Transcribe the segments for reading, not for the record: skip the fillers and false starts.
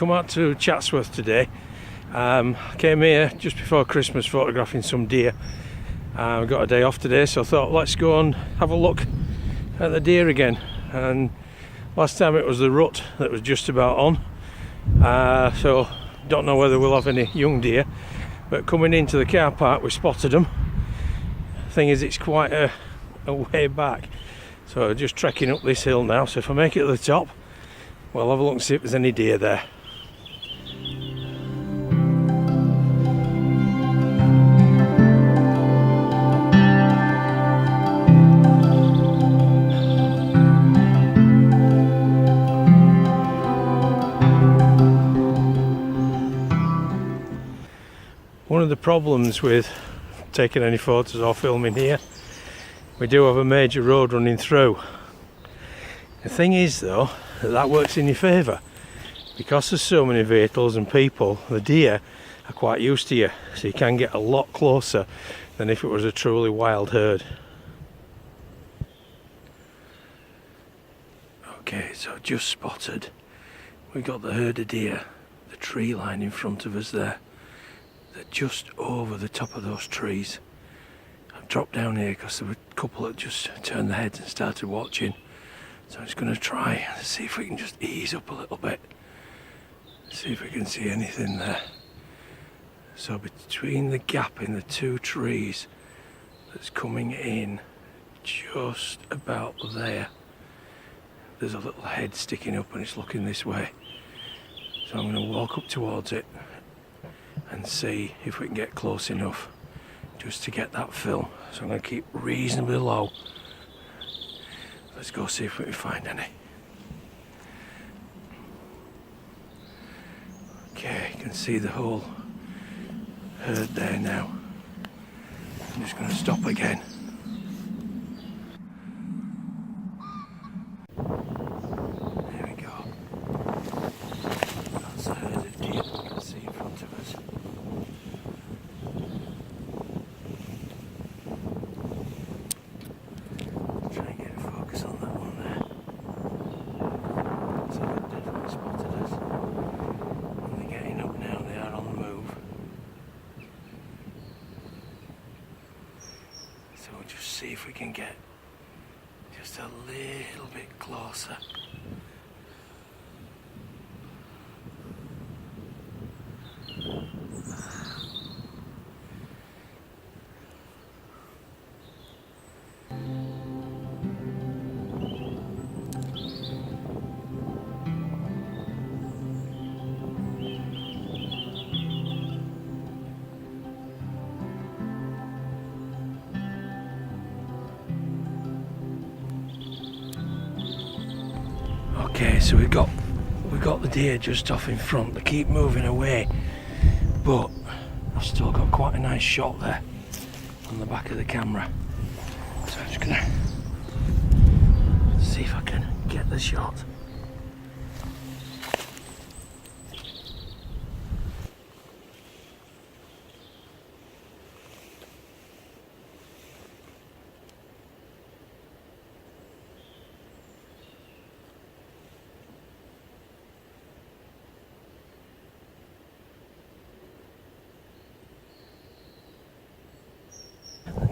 come out to Chatsworth today. Came here just before Christmas photographing some deer. We've got a day off today, so I thought let's go and have a look at the deer again. And last time it was the rut that was just about on, so don't know whether we'll have any young deer, but coming into the car park we spotted them. Thing is, it's quite a way back, so just trekking up this hill now, so if I make it to the top we'll have a look and see if there's any deer there. One of the problems with taking any photos or filming here, we do have a major road running through. The thing is though, that works in your favour. Because there's so many vehicles and people, the deer are quite used to you, so you can get a lot closer than if it was a truly wild herd. Okay, so just spotted, we got the herd of deer, the tree line in front of us there. They're just over the top of those trees. I've dropped down here because there were a couple that just turned their heads and started watching. So I'm just going to try and see if we can just ease up a little bit. See if we can see anything there. So between the gap in the two trees that's coming in, just about there, there's a little head sticking up and it's looking this way. So I'm going to walk up towards it and see if we can get close enough just to get that film. So I'm going to keep reasonably low. Let's go see if we can find any. Okay, you can see the whole herd there now. I'm just going to stop again. There we go. That's a herd of deer you can see in front of us. Try and get a focus on that one there. So they've definitely spotted us. And they're getting up now, they are on the move. So we'll just see if we can get just a little bit closer. Okay, so we've got the deer just off in front. They keep moving away, but I've still got quite a nice shot there on the back of the camera. So I'm just gonna see if I can get the shot.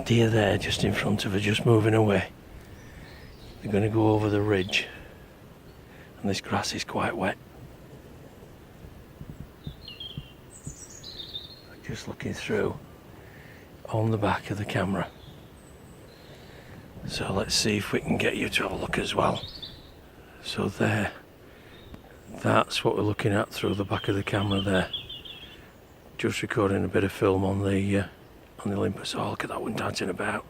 Deer there just in front of her, just moving away. They're going to go over the ridge and this grass is quite wet. Just looking through on the back of the camera. So let's see if we can get you to have a look as well. So there, that's what we're looking at through the back of the camera there. Just recording a bit of film on the Olympus. Oh, look at that one dancing about.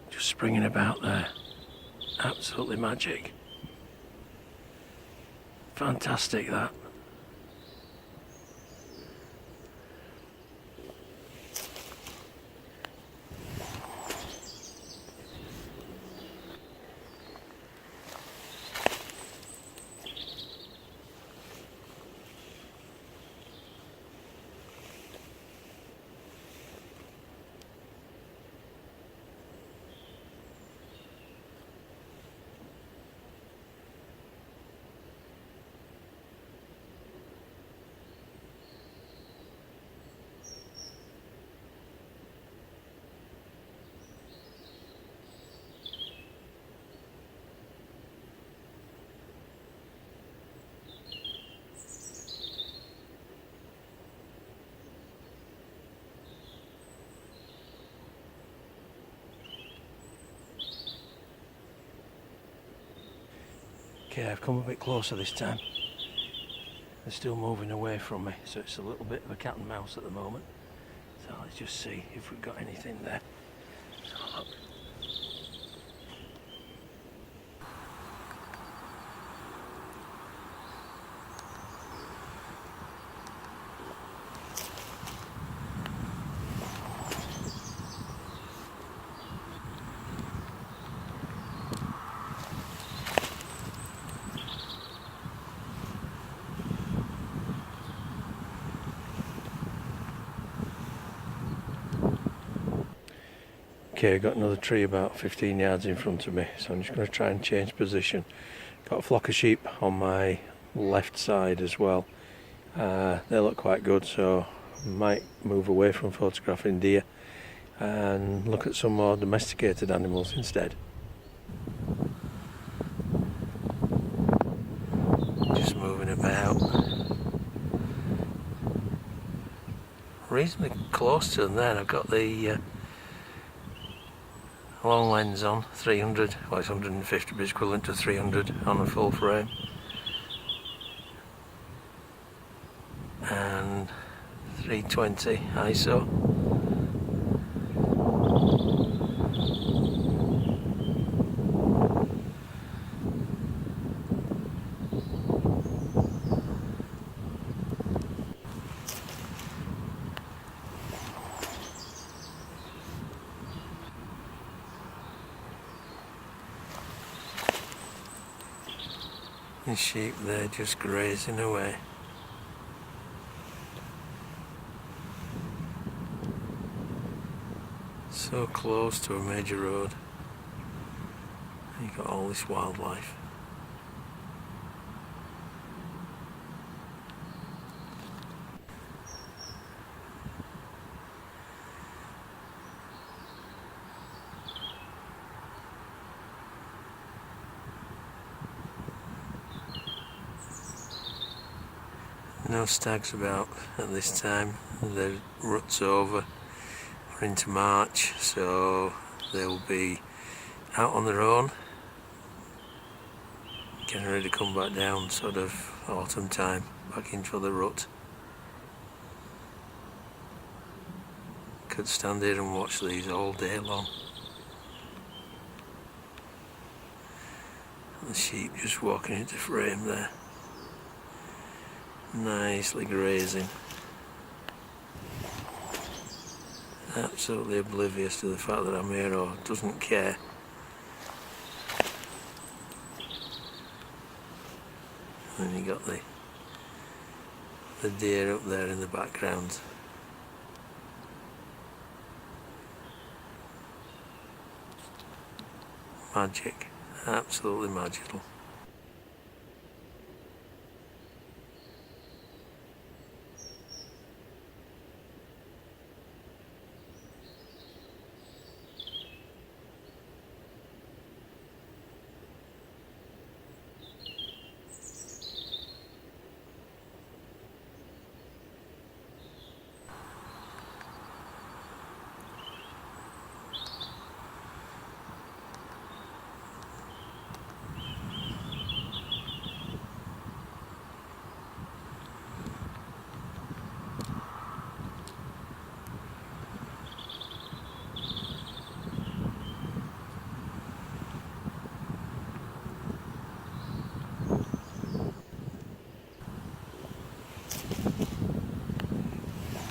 Just springing about there. Absolutely magic. Fantastic that. Okay, I've come a bit closer this time. They're still moving away from me, so it's a little bit of a cat and mouse at the moment. So let's just see if we've got anything there. Let's have a look. Okay, I've got another tree about 15 yards in front of me, so I'm just going to try and change position. Got a flock of sheep on my left side as well. They look quite good, so I might move away from photographing deer and look at some more domesticated animals instead. Just moving about. Reasonably close to them then. I've got the long lens on, 300, well it's 150 but it's equivalent to 300 on a full frame. And 320 ISO. The sheep there just grazing away. So close to a major road. And you've got all this wildlife. No stags about at this time. The rut's over. We're into March, so they'll be out on their own, getting ready to come back down sort of autumn time, back into the rut. Could stand here and watch these all day long. The sheep just walking into frame there. Nicely grazing. Absolutely oblivious to the fact that I'm here, or doesn't care. And then you got the deer up there in the background. Magic, absolutely magical.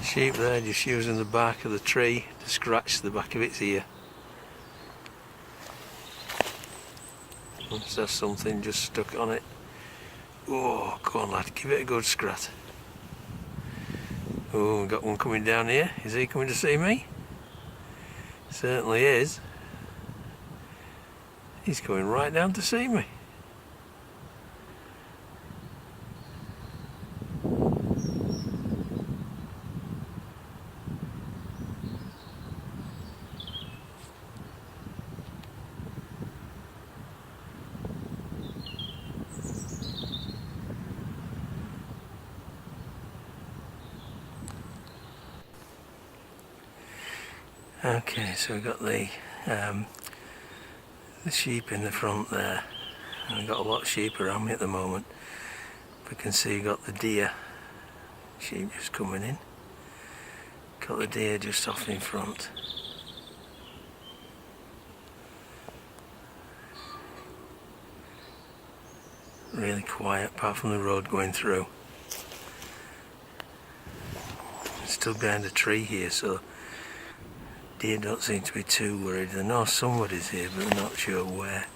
Sheep there just using the bark of the tree to scratch the back of its ear. Must have something just stuck on it. Oh, go on lad, give it a good scrat. Oh, we've got one coming down here. Is he coming to see me? Certainly is. He's coming right down to see me. Okay, so we've got the sheep in the front there, And I've got a lot of sheep around me at the moment. We can see you've got the deer. Sheep just coming in. Got the deer just off in front. Really quiet apart from the road going through. Stood behind a tree here, so deer don't seem to be too worried. They know somebody's here, but they're not sure where.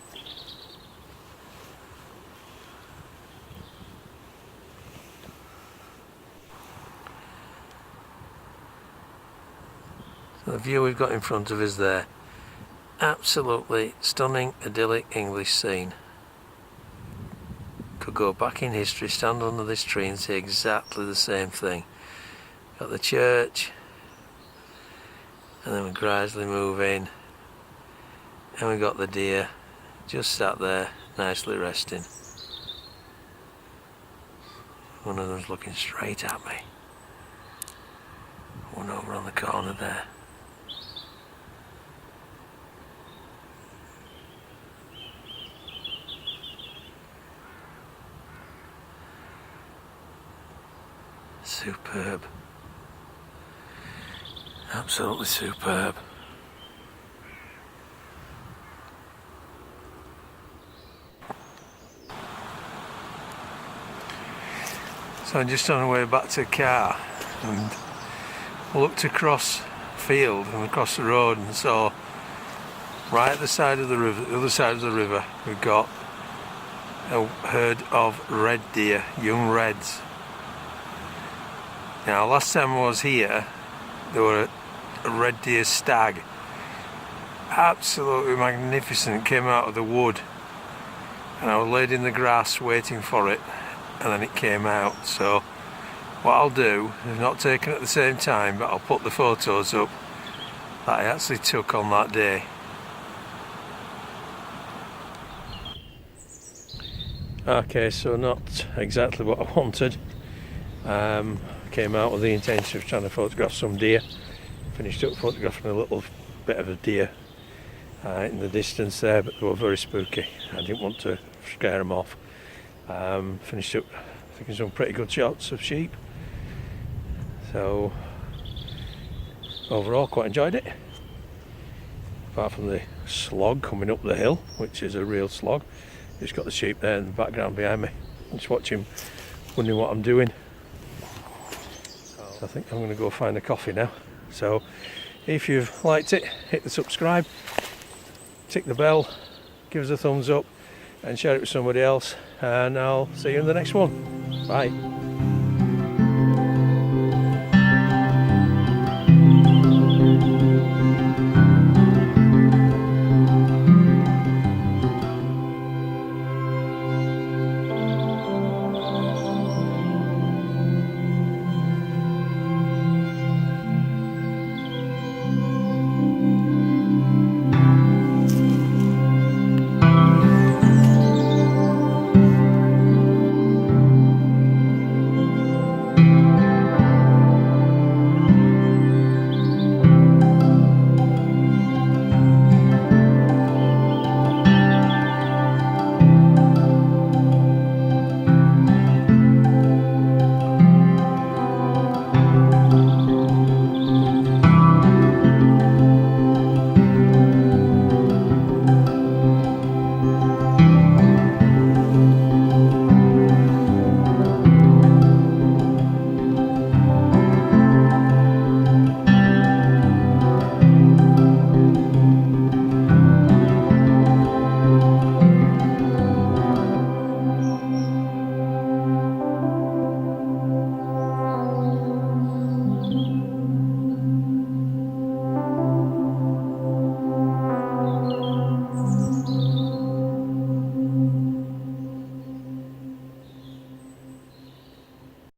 So the view we've got in front of us there, absolutely stunning, idyllic English scene. Could go back in history, stand under this tree and see exactly the same thing. Got the church, and then we gradually move in, and we got the deer just sat there nicely resting. One of them's looking straight at me. One over on the corner there. Superb. Absolutely superb. So I'm just on the way back to the car and looked across the field and across the road and saw right at the side of the river, the other side of the river, we've got a herd of red deer, young reds. Now last time I was here there were a red deer stag, absolutely magnificent, came out of the wood and I was laid in the grass waiting for it and then it came out. So what I'll do, I've not taken at the same time, but I'll put the photos up that I actually took on that day. Okay, so not exactly what I wanted. Came out with the intention of trying to photograph some deer. Finished up photographing a little bit of a deer in the distance there, but they were very spooky. I didn't want to scare them off. Finished up taking some pretty good shots of sheep. So overall quite enjoyed it. Apart from the slog coming up the hill, which is a real slog. Just got the sheep there in the background behind me. Just watching, wondering what I'm doing. I think I'm going to go find a coffee now. So if you've liked it, hit the subscribe, tick the bell, give us a thumbs up and share it with somebody else, and I'll see you in the next one. Bye.